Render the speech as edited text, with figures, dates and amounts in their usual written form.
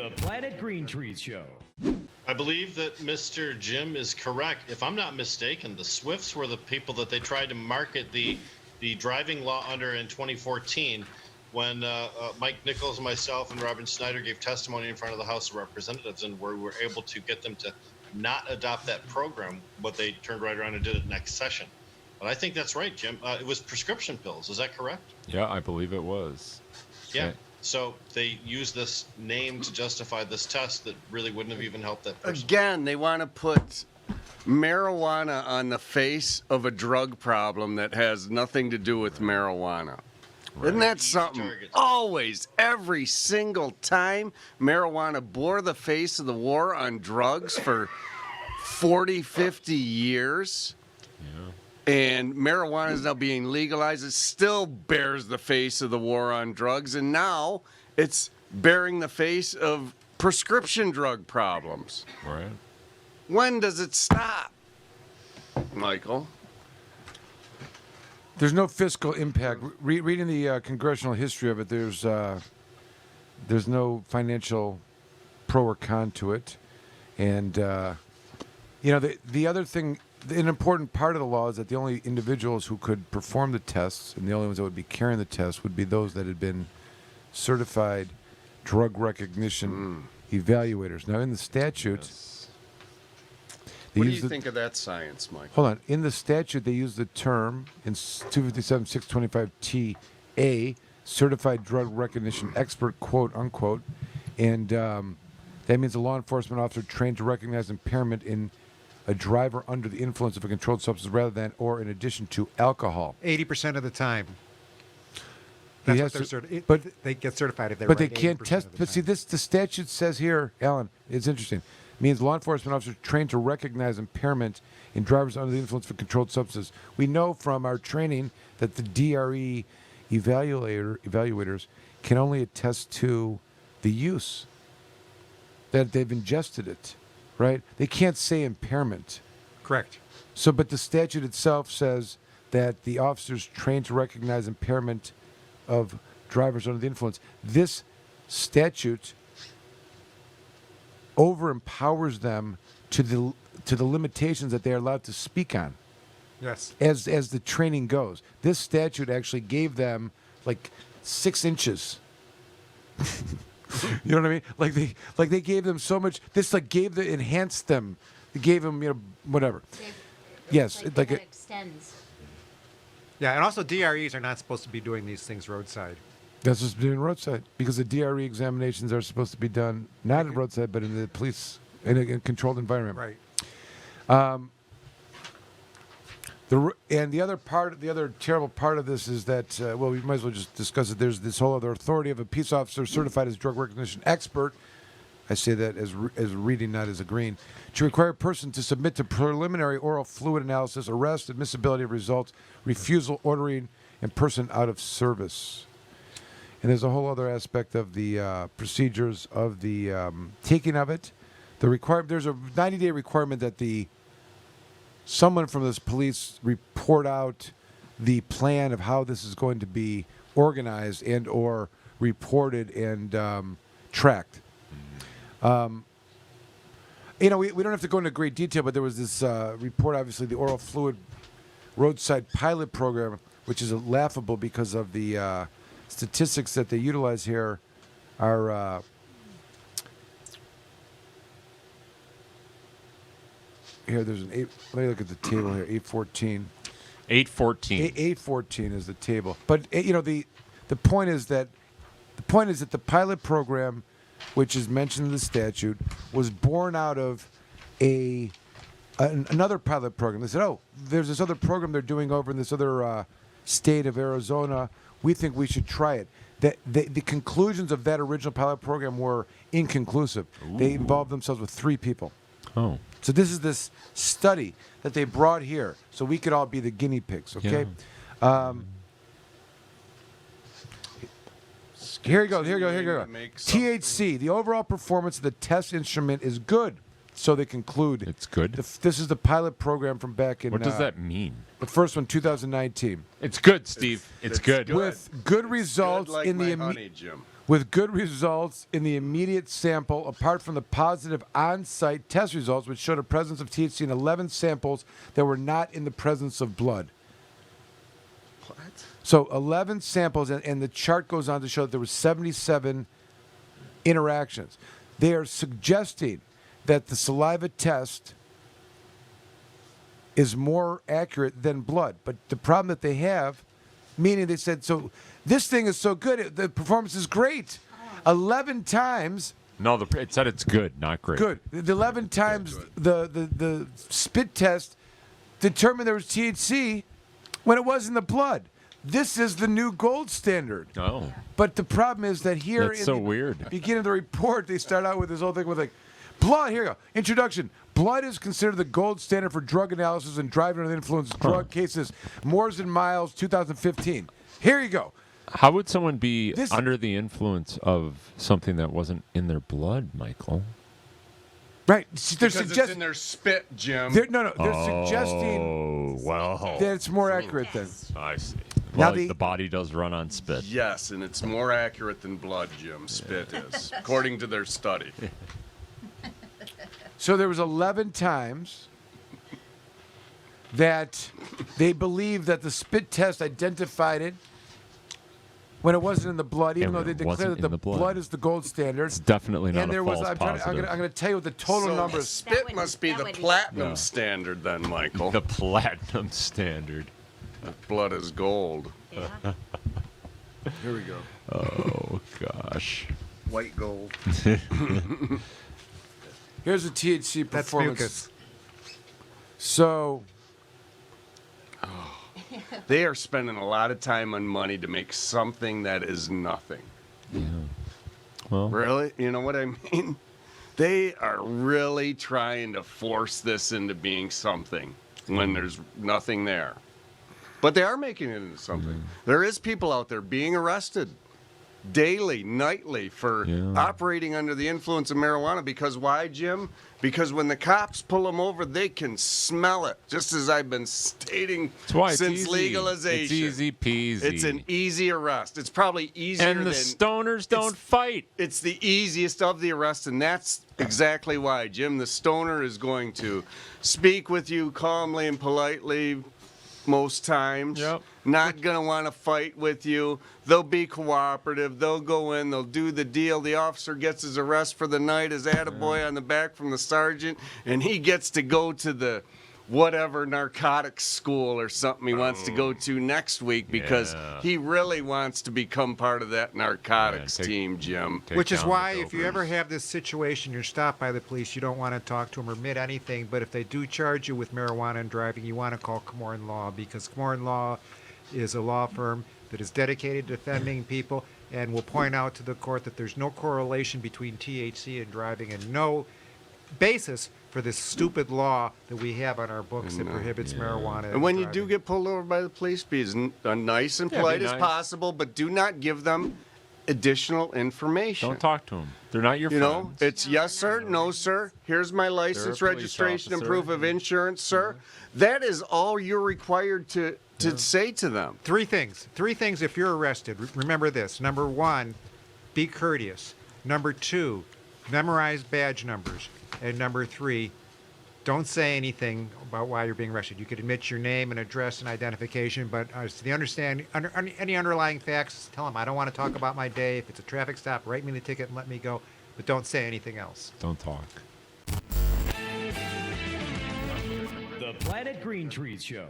The Planet Green Trees Show. I believe that Mr. Jim is correct. If I'm not mistaken, the Swifts were the people that they tried to market the driving law under in 2014 when Mike Nichols, myself, and Robin Snyder gave testimony in front of the House of Representatives, and where we were able to get them to not adopt that program, but they turned right around and did it next session. But I think that's right, Jim. It was prescription pills. Is that correct? Yeah, I believe it was. Yeah. So they use this name to justify this test that really wouldn't have even helped that person. Again, they want to put marijuana on the face of a drug problem that has nothing to do with marijuana. Right. Isn't that something? Always, every single time, marijuana bore the face of the war on drugs for 40, 50 years. Yeah. And marijuana is now being legalized. It still bears the face of the war on drugs. And now it's bearing the face of prescription drug problems. Right. When does it stop, Michael? There's no fiscal impact. Reading the congressional history of it, there's no financial pro or con to it. And, the other thing, an important part of the law is that the only individuals who could perform the tests and the only ones that would be carrying the tests would be those that had been certified drug recognition evaluators. Now, in the statute... Yes. What do you think of that science, Mike? Hold on. In the statute, they use the term in 257-625-TA, certified drug recognition expert, quote, unquote. And that means a law enforcement officer trained to recognize impairment in a driver under the influence of a controlled substance rather than or in addition to alcohol. 80% of the time. That's what they're but they get certified if they're But right they can't test. But see, the statute says here, Alan, it's interesting. It means law enforcement officers trained to recognize impairment in drivers under the influence of a controlled substance. We know from our training that the DRE evaluators can only attest to the use, that they've ingested it. Right? They can't say impairment. Correct. So, but the statute itself says that the officers trained to recognize impairment of drivers under the influence. This statute over-empowers them to the limitations that they are allowed to speak on. Yes. As the training goes. This statute actually gave them like 6 inches. You know what I mean? Like they gave them so much. This enhanced them. It gave them, whatever. Yes, it extends. Yeah, and also DREs are not supposed to be doing these things roadside. That's what's doing roadside because the DRE examinations are supposed to be done not at roadside, but in the police in a controlled environment. Right. The other terrible part of this is that, we might as well just discuss it. There's this whole other authority of a peace officer certified as drug recognition expert. I say that as reading, not as agreeing. To require a person to submit to preliminary oral fluid analysis, arrest, admissibility of results, refusal, ordering, and person out of service. And there's a whole other aspect of the procedures of the taking of it. There's a 90-day requirement that someone from this police report out the plan of how this is going to be organized and or reported and tracked. We don't have to go into great detail, but there was this report, obviously, the oral fluid roadside pilot program, which is laughable because of the statistics that they utilize here are... Here, there's an 8. Let me look at the table here. 814. 814. 814 is the table. But the point is that the pilot program, which is mentioned in the statute, was born out of another pilot program. They said, "Oh, there's this other program they're doing over in this other state of Arizona. We think we should try it." The conclusions of that original pilot program were inconclusive. Ooh. They involved themselves with 3 people. Oh. So this is this study that they brought here, so we could all be the guinea pigs, okay? Yeah. Here you go. THC, the overall performance of the test instrument is good. so they conclude. It's good. This is the pilot program from back in. What does that mean? The first one, 2019. It's good, Steve. It's good. With good results Good like in my the honey, Jim. with good results in the immediate sample, apart from the positive on-site test results, which showed a presence of THC in 11 samples that were not in the presence of blood. What? So 11 samples, and the chart goes on to show that there were 77 interactions. They are suggesting that the saliva test is more accurate than blood. But the problem that they have, meaning they said, so this thing is so good, the performance is great. 11 times. No, it said it's good, not great. Good. The 11 times the spit test determined there was THC when it was in the blood. This is the new gold standard. Oh. But the problem is that here That's in so the weird. beginning of the report, they start out with this whole thing with like, blood, here you go. Introduction. Blood is considered the gold standard for drug analysis and driving under the influence of drug cases. Moores and Miles, 2015. Here you go. How would someone be under the influence of something that wasn't in their blood, Michael? Right. They're Because it's in their spit, Jim. They're suggesting Oh, well. that it's more accurate then. I see. Now Well, the body does run on spit. Yes, and it's more accurate than blood, Jim. Spit is, according to their study. So there was 11 times that they believe that the spit test identified it when it wasn't in the blood, even And though they it declare wasn't that the in the blood. blood is the gold standard. It's definitely not And a there was, false I'm positive. going to tell you what the total So numbers. spit must be that the would be- platinum Yeah. standard then, Michael. The platinum standard. Blood is gold. Yeah. Here we go. Oh, gosh. White gold. Here's the THC That's performance. mucus. So They are spending a lot of time and money to make something that is nothing. Yeah. Well, Really? You know what I mean? They are really trying to force this into being something when there's nothing there. But they are making it into something. There is people out there being arrested daily, nightly for operating under the influence of marijuana. Because why, Jim? Because when the cops pull them over, they can smell it. Just as I've been stating that's why it's since easy. legalization. It's easy peasy. It's an easy arrest. It's probably easier And the than... stoners don't fight. It's the easiest of the arrests, and that's exactly why, Jim. The stoner is going to speak with you calmly and politely most times. Yep. Not going to want to fight with you. They'll be cooperative. They'll go in. They'll do the deal. The officer gets his arrest for the night, his attaboy on the back from the sergeant, and he gets to go to the whatever narcotics school or something he wants to go to next week because he really wants to become part of that narcotics team, Jim. Which is why if you ever have this situation, you're stopped by the police, you don't want to talk to them or admit anything, but if they do charge you with marijuana and driving, you want to call Komorn Law, because Komorn Law is a law firm that is dedicated to defending people and will point out to the court that there's no correlation between THC and driving and no basis for this stupid law that we have on our books that prohibits marijuana. And when you driving. do get pulled over by the police, be as nice and be polite as nice. possible, but do not give them additional information. Don't talk to them. They're not your You friends. know, it's yes, sir, no, sir. Here's my license, police registration, and officer. proof of insurance, sir. That is all you're required to say to them. Three things if you're arrested. Remember this. Number one, be courteous. Number two, memorize badge numbers. And number three, don't say anything about why you're being arrested. You could admit your name and address and identification, but as to the any underlying facts, tell them, I don't want to talk about my day. If it's a traffic stop, write me the ticket and let me go, but don't say anything else. Don't talk. The Planet Green Trees Show.